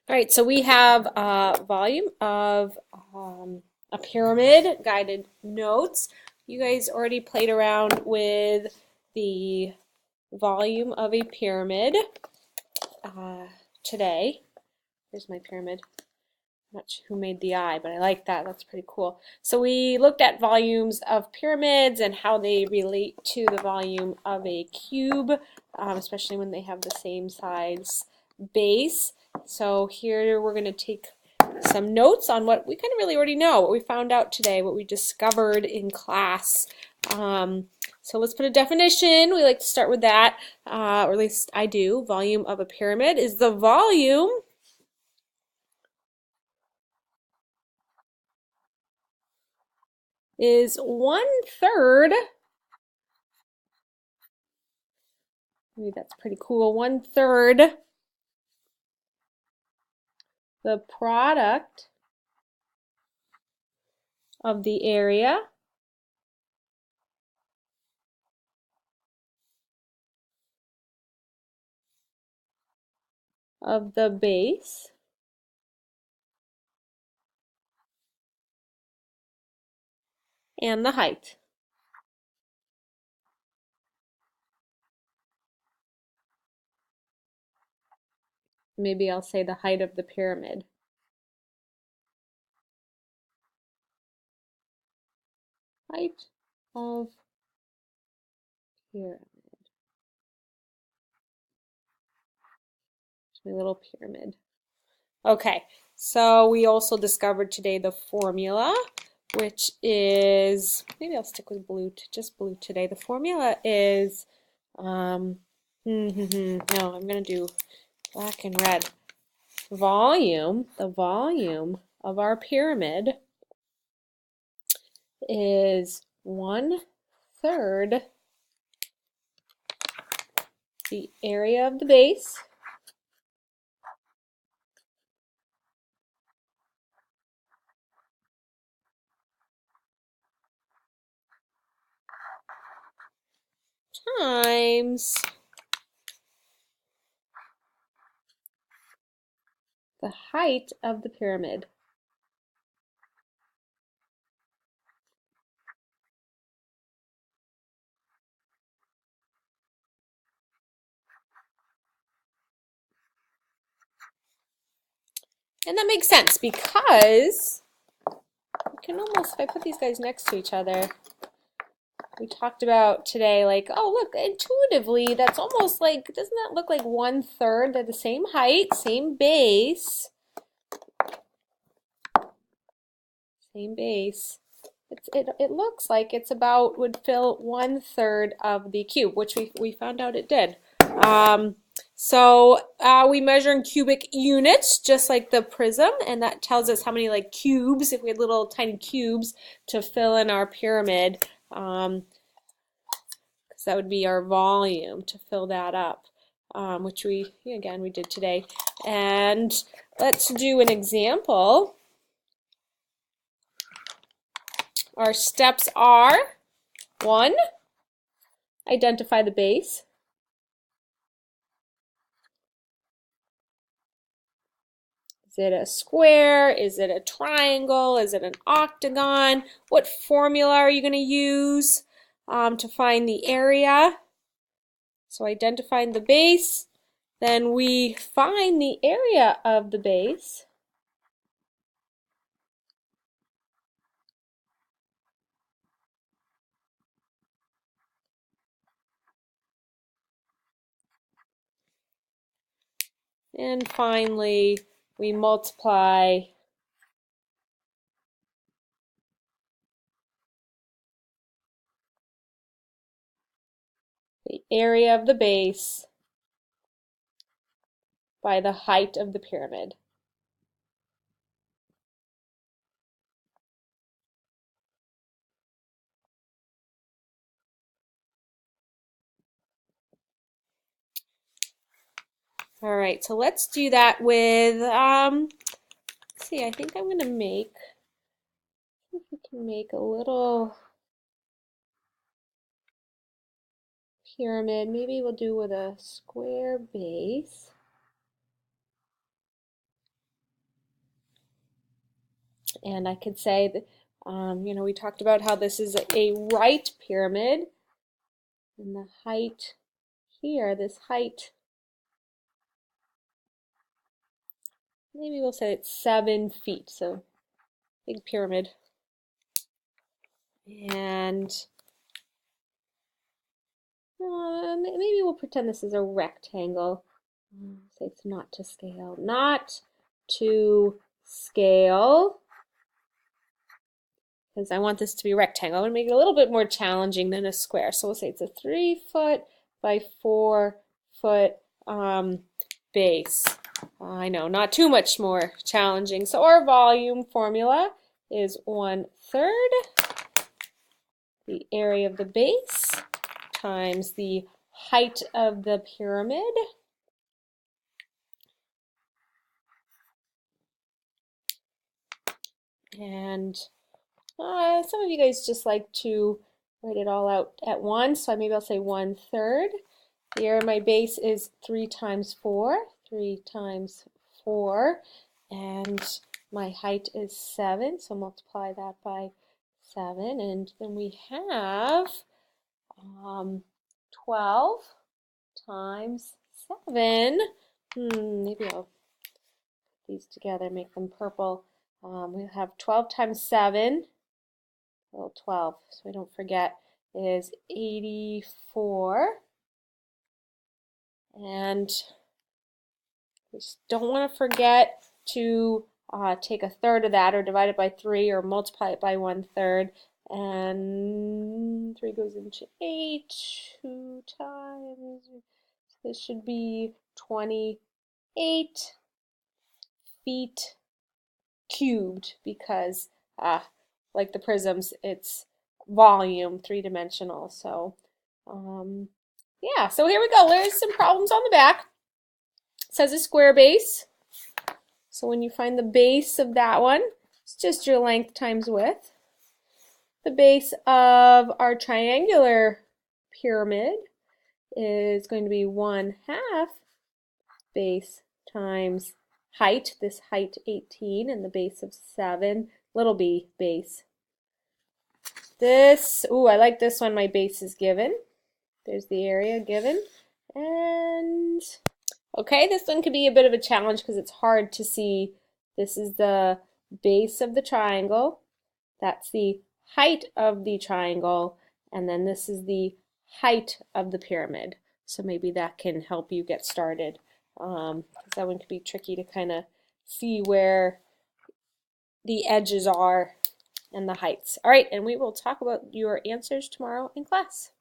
All right, so we have a volume of a pyramid, guided notes. You guys already played around with the volume of a pyramid today. There's my pyramid. I'm not sure who made the eye, but I like that. That's pretty cool. So we looked at volumes of pyramids and how they relate to the volume of a cube, especially when they have the same size base. So here we're going to take some notes on what we kind of really already know, what we found out today, what we discovered in class. So let's put a definition. We like to start with that, or at least I do. Volume of a pyramid is the volume is 1/3. Maybe that's pretty cool. 1/3 the product of the area of the base and the height. Maybe I'll say the height of the pyramid. Height of pyramid. My little pyramid. Okay, so we also discovered today the formula, which is, maybe I'll stick with blue, just blue today. The formula is, no, I'm going to do black and red. The volume of our pyramid is 1/3 the area of the base times the height of the pyramid. And that makes sense because you can almost, if I put these guys next to each other, we talked about today, like, oh, look, intuitively, that's almost like, doesn't that look like 1/3? They're the same height, same base. Same base. It looks like it's about, would fill 1/3 of the cube, which we found out it did. We measure in cubic units, just like the prism, and that tells us how many like cubes, if we had little tiny cubes to fill in our pyramid, because that would be our volume to fill that up, which again, we did today. And let's do an example. Our steps are 1, identify the base. Is it a square? Is it a triangle? Is it an octagon? What formula are you going to use to find the area? So identifying the base, then we find the area of the base. And finally, we multiply the area of the base by the height of the pyramid. All right, so let's do that with, let's see, I think I'm going to make, see if we can make a little pyramid. Maybe we'll do with a square base. And I could say that, we talked about how this is a right pyramid, and the height here, this height, maybe we'll say it's 7 feet, so big pyramid. And maybe we'll pretend this is a rectangle. Say it's not to scale. Not to scale. Because I want this to be a rectangle. I'm going to make it a little bit more challenging than a square. So we'll say it's a 3 foot by 4 foot base. I know, not too much more challenging. So our volume formula is 1/3 the area of the base times the height of the pyramid. And some of you guys just like to write it all out at once, so maybe I'll say 1/3. The area of my base is 3 times 4, 3 times 4, and my height is 7, so multiply that by 7, and then we have 12 times 7. Maybe I'll put these together, make them purple. We'll have 12 times 7, well, 12, so we don't forget, is 84. And we just don't want to forget to take 1/3 of that, or divide it by 3, or multiply it by 1/3. And 3 goes into 8, 2 times, so this should be 28 feet cubed, because like the prisms, it's volume, 3-dimensional. So yeah, so here we go. There's some problems on the back. It says a square base. So when you find the base of that one, it's just your length times width. The base of our triangular pyramid is going to be 1/2 base times height. This height 18 and the base of 7, little b base. This, I like this one. My base is given. There's the area given. And okay, this one could be a bit of a challenge because it's hard to see. This is the base of the triangle. That's the height of the triangle. And then this is the height of the pyramid. So maybe that can help you get started. Because that one could be tricky to kind of see where the edges are and the heights. All right, and we will talk about your answers tomorrow in class.